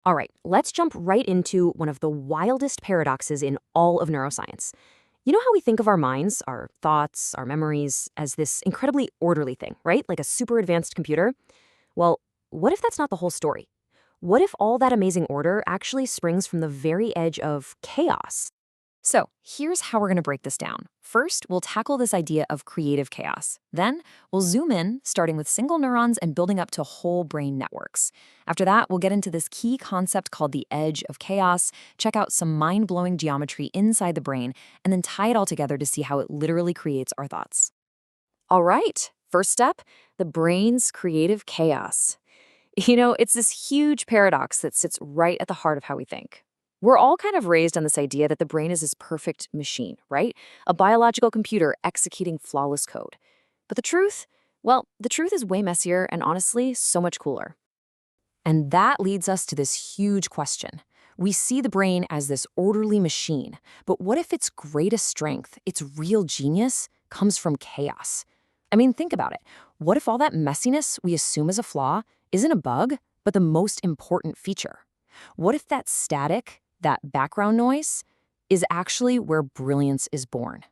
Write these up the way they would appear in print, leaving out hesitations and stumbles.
All right, let's jump right into one of the wildest paradoxes in all of neuroscience. You know how we think of our minds, our thoughts, our memories, as this incredibly orderly thing, right? Like a super advanced computer? Well, what if that's not the whole story? What if all that amazing order actually springs from the very edge of chaos? So, here's how we're going to break this down. First, we'll tackle this idea of creative chaos. Then, we'll zoom in, starting with single neurons and building up to whole brain networks. After that, we'll get into this key concept called the edge of chaos, check out some mind-blowing geometry inside the brain, and then tie it all together to see how it literally creates our thoughts. All right, first step, the brain's creative chaos. It's this huge paradox that sits right at the heart of how we think. We're all kind of raised on this idea that the brain is this perfect machine, right? A biological computer executing flawless code. But the truth? Well, the truth is way messier and honestly, so much cooler. And that leads us to this huge question. We see the brain as this orderly machine, but what if its greatest strength, its real genius, comes from chaos? I mean, think about it. What if all that messiness we assume is a flaw isn't a bug, but the most important feature? What if that static, that background noise, is actually where brilliance is born?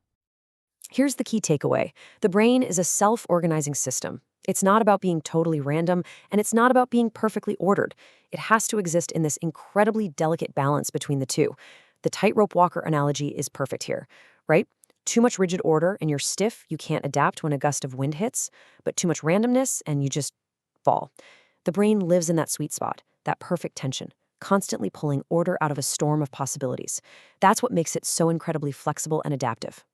Here's the key takeaway. The brain is a self-organizing system. It's not about being totally random, and it's not about being perfectly ordered. It has to exist in this incredibly delicate balance between the two. The tightrope walker analogy is perfect here, right? Too much rigid order and you're stiff, you can't adapt when a gust of wind hits, but too much randomness and you just fall. The brain lives in that sweet spot, that perfect tension, constantly pulling order out of a storm of possibilities. That's what makes it so incredibly flexible and adaptive.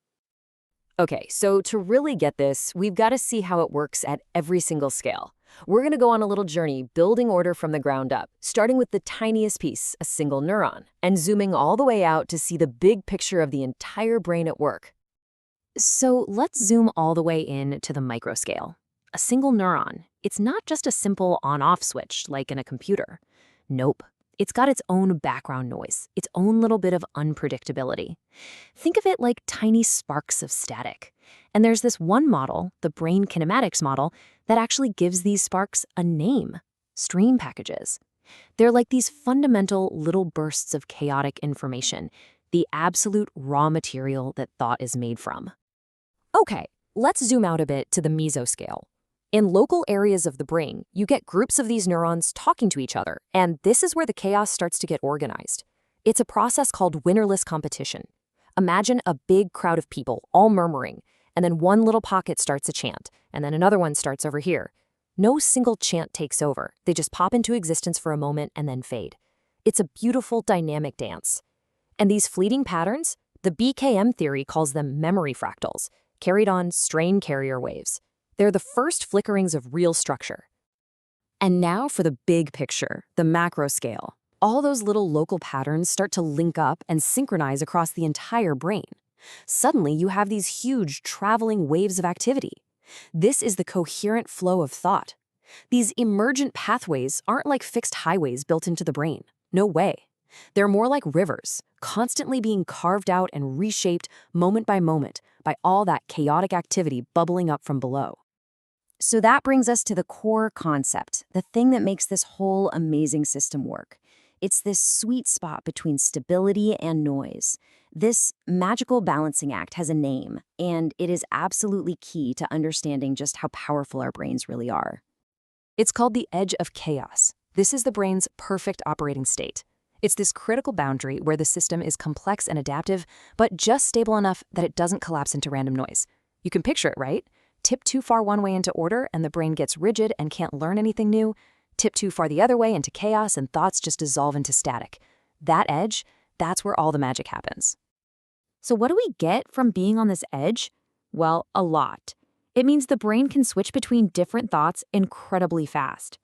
Okay, so to really get this, we've got to see how it works at every single scale. We're going to go on a little journey building order from the ground up, starting with the tiniest piece, a single neuron, and zooming all the way out to see the big picture of the entire brain at work. So let's zoom all the way in to the microscale. A single neuron, it's not just a simple on-off switch like in a computer. Nope. It's got its own background noise, its own little bit of unpredictability. Think of it like tiny sparks of static. And there's this one model, the Brain Kinematics Model, that actually gives these sparks a name: stream packages. They're like these fundamental little bursts of chaotic information, the absolute raw material that thought is made from. Okay, let's zoom out a bit to the mesoscale. In local areas of the brain, you get groups of these neurons talking to each other, and this is where the chaos starts to get organized. It's a process called winnerless competition. Imagine a big crowd of people all murmuring, and then one little pocket starts a chant, and then another one starts over here. No single chant takes over. They just pop into existence for a moment and then fade. It's a beautiful, dynamic dance. And these fleeting patterns, the BKM theory calls them memory fractals, carried on strain carrier waves. They're the first flickerings of real structure. And now for the big picture, the macro scale. All those little local patterns start to link up and synchronize across the entire brain. Suddenly, you have these huge traveling waves of activity. This is the coherent flow of thought. These emergent pathways aren't like fixed highways built into the brain. No way. They're more like rivers, constantly being carved out and reshaped moment by all that chaotic activity bubbling up from below. So that brings us to the core concept, the thing that makes this whole amazing system work. It's this sweet spot between stability and noise. This magical balancing act has a name, and it is absolutely key to understanding just how powerful our brains really are. It's called the edge of chaos. This is the brain's perfect operating state. It's this critical boundary where the system is complex and adaptive, but just stable enough that it doesn't collapse into random noise. You can picture it, right? Tip too far one way into order and the brain gets rigid and can't learn anything new. Tip too far the other way into chaos and thoughts just dissolve into static. That edge, that's where all the magic happens. So what do we get from being on this edge? Well, a lot. It means the brain can switch between different thoughts incredibly fast.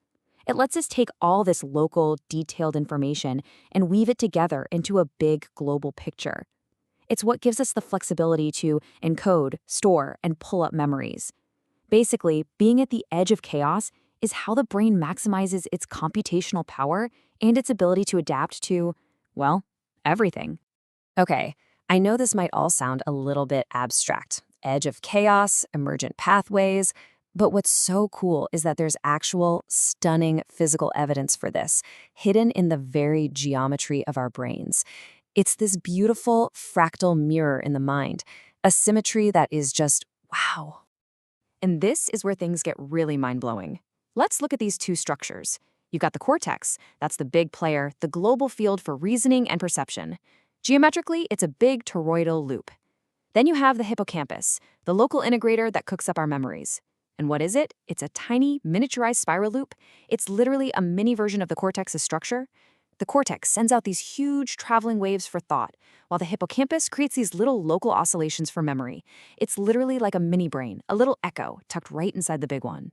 It lets us take all this local, detailed information and weave it together into a big global picture. It's what gives us the flexibility to encode, store, and pull up memories. Basically, being at the edge of chaos is how the brain maximizes its computational power and its ability to adapt to, well, everything. Okay, I know this might all sound a little bit abstract. Edge of chaos, emergent pathways, But what's so cool is that there's actual, stunning physical evidence for this, hidden in the very geometry of our brains. It's this beautiful fractal mirror in the mind, a symmetry that is just wow. And this is where things get really mind-blowing. Let's look at these two structures. You've got the cortex, that's the big player, the global field for reasoning and perception. Geometrically, it's a big toroidal loop. Then you have the hippocampus, the local integrator that cooks up our memories. And what is it? It's a tiny, miniaturized spiral loop. It's literally a mini version of the cortex's structure. The cortex sends out these huge traveling waves for thought, while the hippocampus creates these little local oscillations for memory. It's literally like a mini brain, a little echo tucked right inside the big one.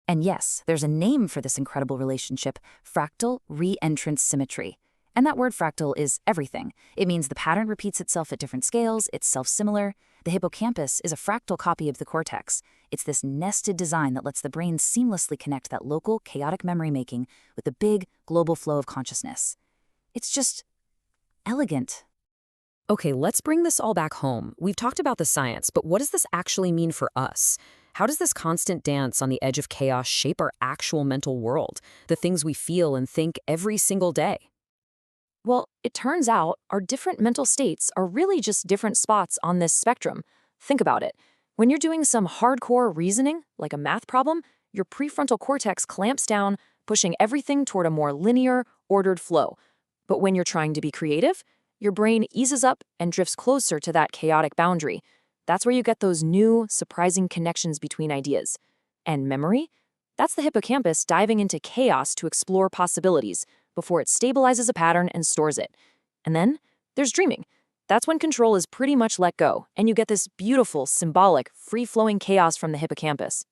And yes, there's a name for this incredible relationship, fractal reentrance symmetry. And that word fractal is everything. It means the pattern repeats itself at different scales, it's self-similar. The hippocampus is a fractal copy of the cortex. It's this nested design that lets the brain seamlessly connect that local, chaotic memory making with the big, global flow of consciousness. It's just elegant. Okay, let's bring this all back home. We've talked about the science, but what does this actually mean for us? How does this constant dance on the edge of chaos shape our actual mental world, the things we feel and think every single day? Well, it turns out our different mental states are really just different spots on this spectrum. Think about it. When you're doing some hardcore reasoning, like a math problem, your prefrontal cortex clamps down, pushing everything toward a more linear, ordered flow. But when you're trying to be creative, your brain eases up and drifts closer to that chaotic boundary. That's where you get those new, surprising connections between ideas. And memory? That's the hippocampus diving into chaos to explore possibilities before it stabilizes a pattern and stores it. And then there's dreaming. That's when control is pretty much let go, and you get this beautiful, symbolic, free-flowing chaos from the hippocampus.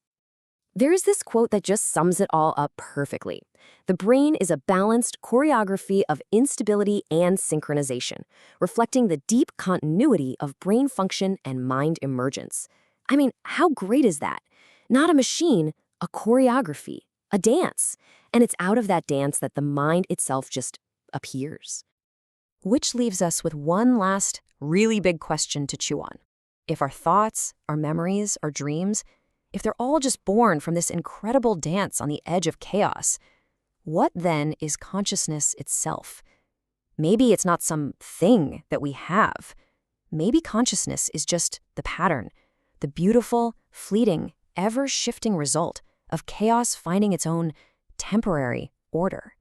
There's this quote that just sums it all up perfectly. The brain is a balanced choreography of instability and synchronization, reflecting the deep continuity of brain function and mind emergence. I mean, how great is that? Not a machine, a choreography, a dance. And it's out of that dance that the mind itself just appears. Which leaves us with one last, really big question to chew on. If our thoughts, our memories, our dreams, if they're all just born from this incredible dance on the edge of chaos, what then is consciousness itself? Maybe it's not some thing that we have. Maybe consciousness is just the pattern, the beautiful, fleeting, ever-shifting result of chaos finding its own temporary order.